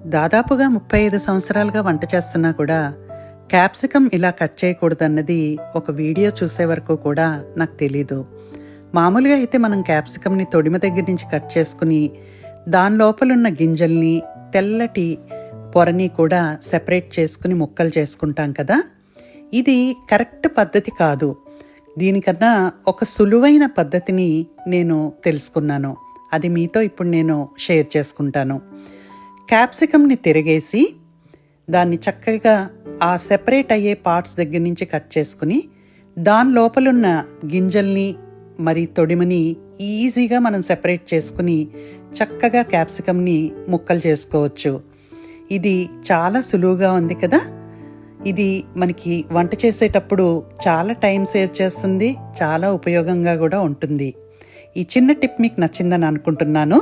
దాదాపుగా 35 సంవత్సరాలుగా వంట చేస్తున్నా కూడా క్యాప్సికమ్ ఇలా కట్ చేయకూడదన్నది ఒక వీడియో చూసే వరకు కూడా నాకు తెలీదు. మామూలుగా అయితే మనం క్యాప్సికమ్ని తొడిమ దగ్గర నుంచి కట్ చేసుకుని దాని లోపలున్న గింజల్ని తెల్లటి పొరని కూడా సెపరేట్ చేసుకుని ముక్కలు చేసుకుంటాం కదా. ఇది కరెక్ట్ పద్ధతి కాదు. దీనికన్నా ఒక సులువైన పద్ధతిని నేను తెలుసుకున్నాను. అది మీతో ఇప్పుడు నేను షేర్ చేసుకుంటాను. క్యాప్సికమ్ని తిరిగేసి దాన్ని చక్కగా ఆ సెపరేట్ అయ్యే పార్ట్స్ దగ్గర నుంచి కట్ చేసుకుని దాని లోపలున్న గింజల్ని మరి తొడిమని ఈజీగా మనం సెపరేట్ చేసుకుని చక్కగా క్యాప్సికమ్ని ముక్కలు చేసుకోవచ్చు. ఇది చాలా సులువుగా ఉంది కదా. ఇది మనకి వంట చేసేటప్పుడు చాలా టైం సేవ్ చేస్తుంది, చాలా ఉపయోగంగా కూడా ఉంటుంది. ఈ చిన్న టిప్ మీకు నచ్చిందని అనుకుంటున్నాను.